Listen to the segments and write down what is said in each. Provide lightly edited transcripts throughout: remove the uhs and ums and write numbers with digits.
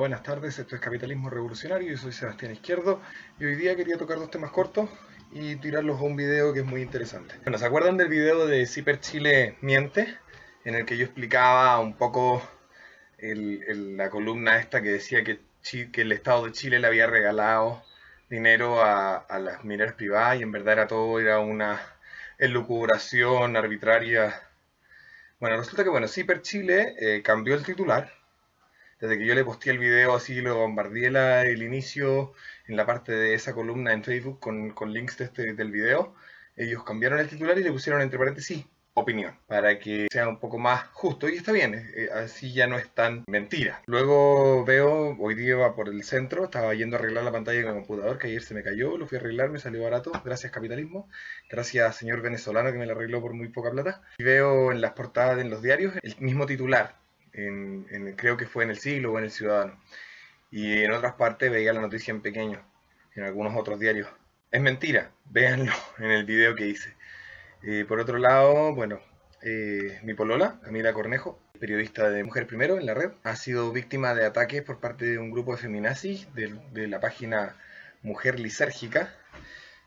buenas tardes, esto es Capitalismo Revolucionario, yo soy Sebastián Izquierdo y hoy día quería tocar dos temas cortos y tirarlos a un video que es muy interesante. Bueno, ¿se acuerdan del video de Ciper Chile Miente? En el que yo explicaba un poco la columna esta que decía que el Estado de Chile le había regalado dinero a las mineras privadas y en verdad era una elucubración arbitraria. Bueno, resulta que Ciper Chile cambió el titular. Desde que yo le posteé el video así, lo bombardeé el inicio en la parte de esa columna en Facebook con links del video, ellos cambiaron el titular y le pusieron entre paréntesis opinión, para que sea un poco más justo. Y está bien, así ya no es tan mentira. Luego veo, hoy día iba por el centro, estaba yendo a arreglar la pantalla de mi computador, que ayer se me cayó, lo fui a arreglar, me salió barato, gracias capitalismo, gracias señor venezolano que me lo arregló por muy poca plata. Y veo en las portadas, en los diarios, el mismo titular, creo que fue en El Siglo o en El Ciudadano. Y en otras partes veía la noticia en pequeño, en algunos otros diarios. Es mentira, véanlo en el video que hice. Por otro lado, mi polola, Camila Cornejo, periodista de Mujer Primero en la red, ha sido víctima de ataques por parte de un grupo de feminazis de la página Mujer Lisérgica,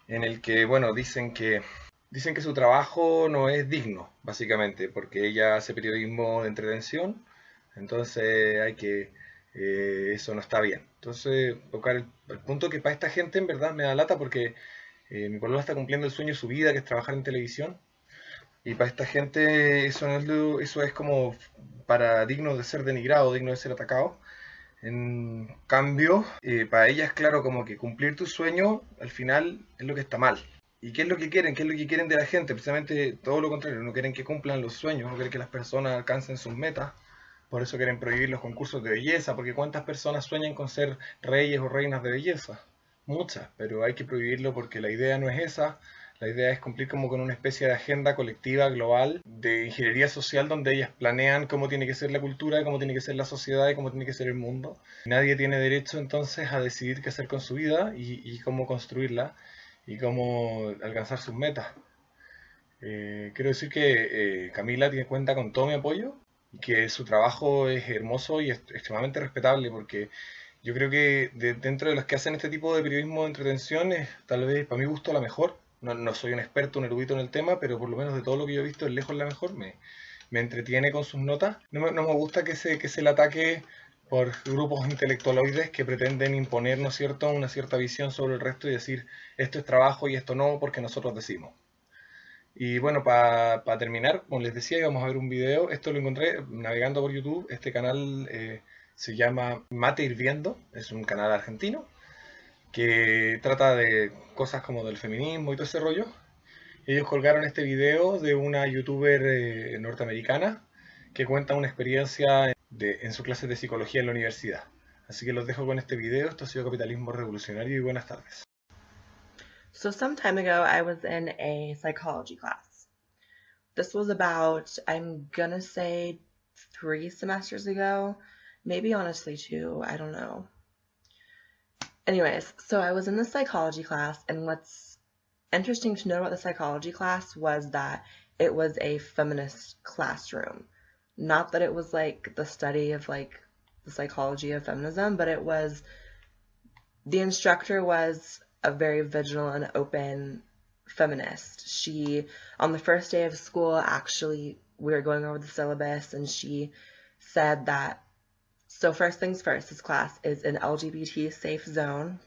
en el que, dicen que su trabajo no es digno, básicamente, porque ella hace periodismo de entretención, entonces eso no está bien. Entonces, tocar el punto que para esta gente en verdad me da lata porque mi polola está cumpliendo el sueño de su vida, que es trabajar en televisión, y para esta gente eso, no es, eso es como para digno de ser denigrado, digno de ser atacado. En cambio, para ellas, claro, como que cumplir tu sueño al final es lo que está mal. ¿Y qué es lo que quieren? ¿Qué es lo que quieren de la gente? Precisamente todo lo contrario, no quieren que cumplan los sueños, no quieren que las personas alcancen sus metas. Por eso quieren prohibir los concursos de belleza, porque ¿cuántas personas sueñan con ser reyes o reinas de belleza? Muchas, pero hay que prohibirlo porque la idea no es esa. La idea es cumplir como con una especie de agenda colectiva global de ingeniería social donde ellas planean cómo tiene que ser la cultura, cómo tiene que ser la sociedad y cómo tiene que ser el mundo. Nadie tiene derecho entonces a decidir qué hacer con su vida y cómo construirla y cómo alcanzar sus metas. Quiero decir que Camila cuenta con todo mi apoyo y que su trabajo es hermoso y es extremadamente respetable porque yo creo que dentro de los que hacen este tipo de periodismo de entretención es tal vez para mi gusto la mejor. No soy un experto, un erudito en el tema, pero por lo menos de todo lo que yo he visto es lejos la mejor. Me entretiene con sus notas. No me gusta que se le ataque por grupos intelectualoides que pretenden imponer, ¿no es cierto?, una cierta visión sobre el resto y decir esto es trabajo y esto no porque nosotros decimos. Y bueno, para terminar, como les decía, íbamos a ver un video. Esto lo encontré navegando por YouTube. Este canal se llama Mate Hirviendo, es un canal argentino que trata de cosas como del feminismo y todo ese rollo. Ellos colgaron este video de una youtuber norteamericana que cuenta una experiencia en su clase de psicología en la universidad. Así que los dejo con este video. Esto ha sido Capitalismo Revolucionario y buenas tardes. So some time ago, I was in a psychology class. This was about, I'm gonna say 3 semesters ago, maybe honestly 2, I don't know. Anyways, so I was in the psychology class, and what's interesting to know about the psychology class was that it was a feminist classroom. Not that it was like the study of like the psychology of feminism, but it was, the instructor was a very vigilant and open feminist. She, on the first day of school, actually, we were going over the syllabus, and she said that, so first things first, this class is an LGBT safe zone,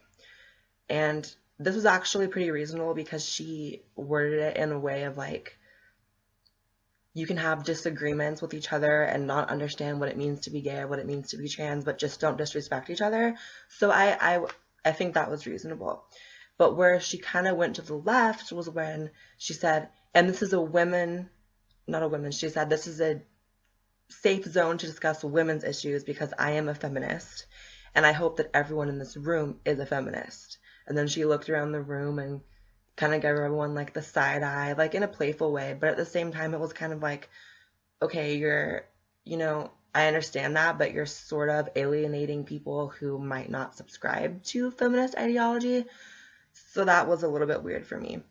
and this was actually pretty reasonable because she worded it in a way of like, you can have disagreements with each other and not understand what it means to be gay or what it means to be trans, but just don't disrespect each other. So I think that was reasonable. But where she kind of went to the left was when she said, and this is she said, this is a safe zone to discuss women's issues because I am a feminist, and I hope that everyone in this room is a feminist. And then she looked around the room and kind of gave everyone like the side eye, like in a playful way, but at the same time it was kind of like, okay, I understand that, but you're sort of alienating people who might not subscribe to feminist ideology. So that was a little bit weird for me.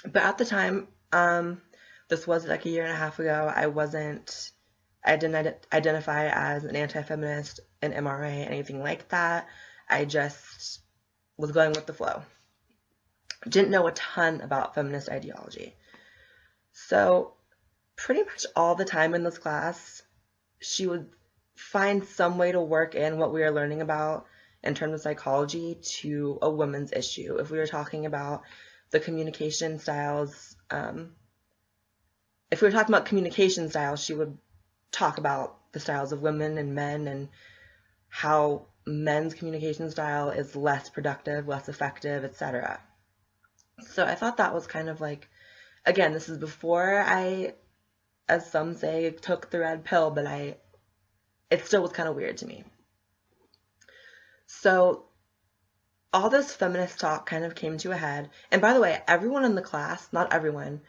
But at the time, this was like a year and a half ago, I wasn't I didn't identify as an anti-feminist, an MRA, anything like that. I just was going with the flow. Didn't know a ton about feminist ideology. So pretty much all the time in this class, she would find some way to work in what we were learning about in terms of psychology to a women's issue. If we were talking about the communication styles, if we were talking about communication styles, she would talk about the styles of women and men and how men's communication style is less productive, less effective, etc. So I thought that was kind of like, again, this is before I, as some say, took the red pill, but it still was kind of weird to me. So all this feminist talk kind of came to a head. And by the way, everyone in the class, not everyone,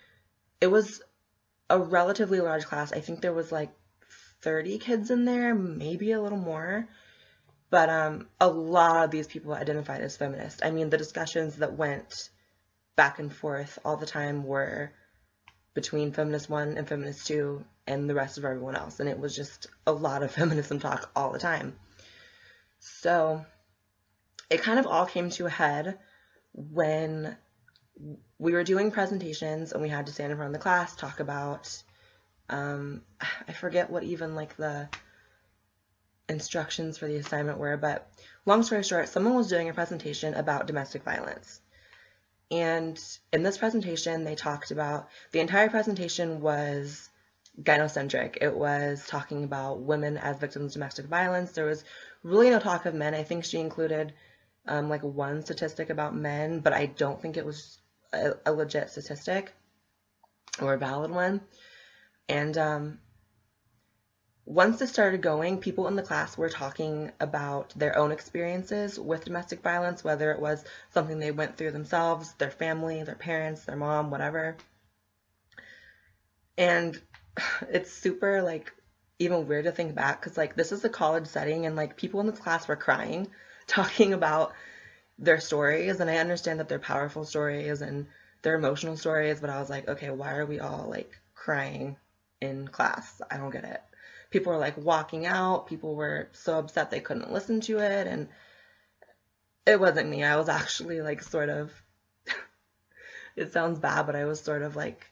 it was a relatively large class. I think there was like 30 kids in there, maybe a little more. But a lot of these people identified as feminist. I mean, the discussions that went back and forth all the time were between Feminist 1 and Feminist 2 and the rest of everyone else. And it was just a lot of feminism talk all the time. So it kind of all came to a head when we were doing presentations and we had to stand in front of the class, talk about, I forget what even like the instructions for the assignment were, but long story short, someone was doing a presentation about domestic violence. And in this presentation, they talked about, the entire presentation was gynocentric. It was talking about women as victims of domestic violence. There was really no talk of men. I think she included like one statistic about men, but I don't think it was a legit statistic or a valid one. And once this started going, people in the class were talking about their own experiences with domestic violence, whether it was something they went through themselves, their family, their parents, their mom, whatever. And it's super, like, even weird to think back, because, like, this is a college setting, and, like, people in this class were crying, talking about their stories, and I understand that they're powerful stories and they're emotional stories, but I was like, okay, why are we all, like, crying in class? I don't get it. People were, like, walking out. People were so upset they couldn't listen to it, and it wasn't me. I was actually, like, sort of, it sounds bad, but I was sort of, like,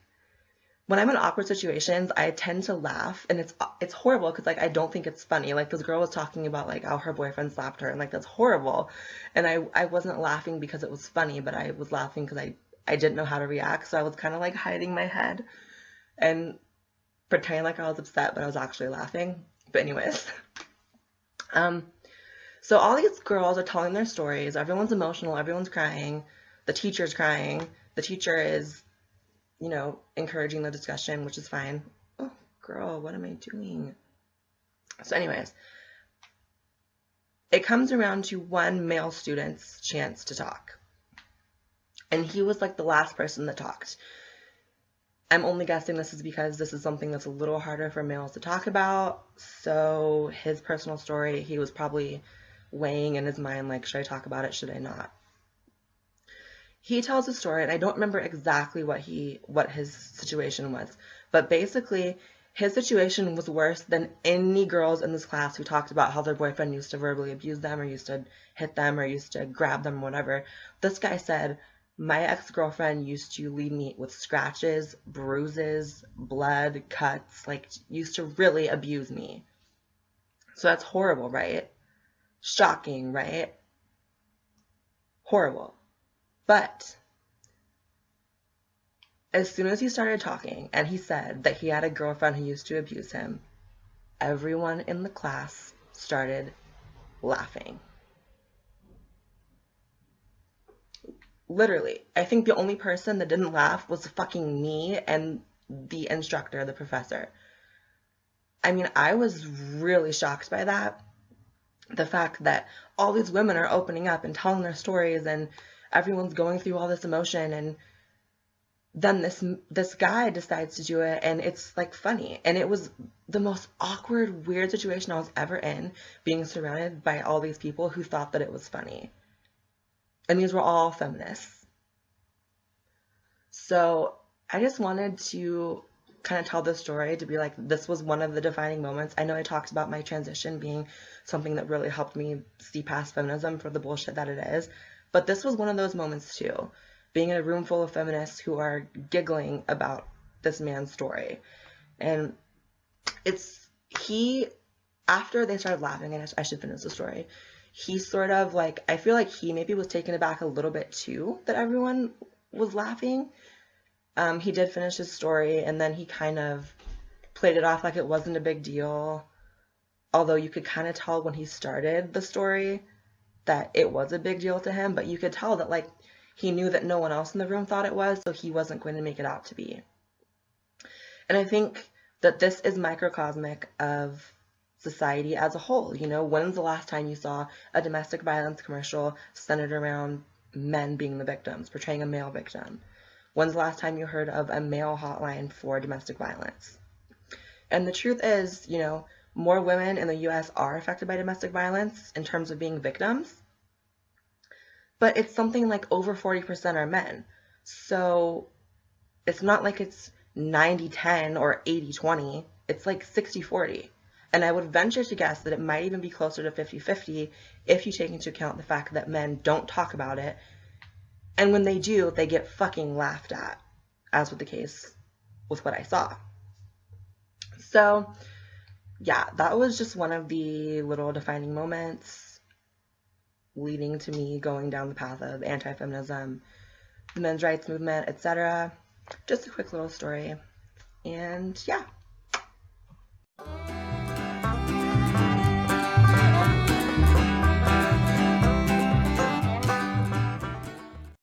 when I'm in awkward situations, I tend to laugh, and it's horrible because, like, I don't think it's funny. Like, this girl was talking about, like, how her boyfriend slapped her, and, like, that's horrible. And I wasn't laughing because it was funny, but I was laughing because I didn't know how to react, so I was kind of, like, hiding my head and pretending like I was upset, but I was actually laughing. But anyways, so all these girls are telling their stories. Everyone's emotional. Everyone's crying. The teacher's crying. The teacher is, you know, encouraging the discussion, which is fine. Oh, girl, what am I doing? So anyways, it comes around to one male student's chance to talk. And he was like the last person that talked. I'm only guessing this is because this is something that's a little harder for males to talk about. So his personal story, he was probably weighing in his mind, like, should I talk about it? Should I not? He tells a story, and I don't remember exactly what his situation was, but basically his situation was worse than any girls in this class who talked about how their boyfriend used to verbally abuse them or used to hit them or used to grab them or whatever. This guy said, my ex-girlfriend used to leave me with scratches, bruises, blood, cuts, like, used to really abuse me. So that's horrible, right? Shocking, right? Horrible. But as soon as he started talking and he said that he had a girlfriend who used to abuse him, everyone in the class started laughing. Literally. I think the only person that didn't laugh was fucking me and the instructor, the professor. I mean, I was really shocked by that. The fact that all these women are opening up and telling their stories and everyone's going through all this emotion, and then this guy decides to do it, and it's like funny. And it was the most awkward, weird situation I was ever in, being surrounded by all these people who thought that it was funny. And these were all feminists. So I just wanted to kind of tell this story to be like, this was one of the defining moments. I know I talked about my transition being something that really helped me see past feminism for the bullshit that it is, but this was one of those moments too, being in a room full of feminists who are giggling about this man's story. And after they started laughing, and I should finish the story, he sort of like, I feel like he maybe was taken aback a little bit too that everyone was laughing. He did finish his story, and then he kind of played it off like it wasn't a big deal. Although you could kind of tell when he started the story that it was a big deal to him, but you could tell that like he knew that no one else in the room thought it was, so he wasn't going to make it out to be. And I think that this is microcosmic of society as a whole. You know, when's the last time you saw a domestic violence commercial centered around men being the victims, portraying a male victim? When's the last time you heard of a male hotline for domestic violence? And the truth is, you know, more women in the US are affected by domestic violence in terms of being victims, but it's something like over 40% are men. So it's not like it's 90-10 or 80-20. It's like 60-40. And I would venture to guess that it might even be closer to 50-50 if you take into account the fact that men don't talk about it. And when they do, they get fucking laughed at, as was the case with what I saw. So, yeah, that was just one of the little defining moments leading to me going down the path of anti-feminism, the men's rights movement, etc. Just a quick little story. And yeah.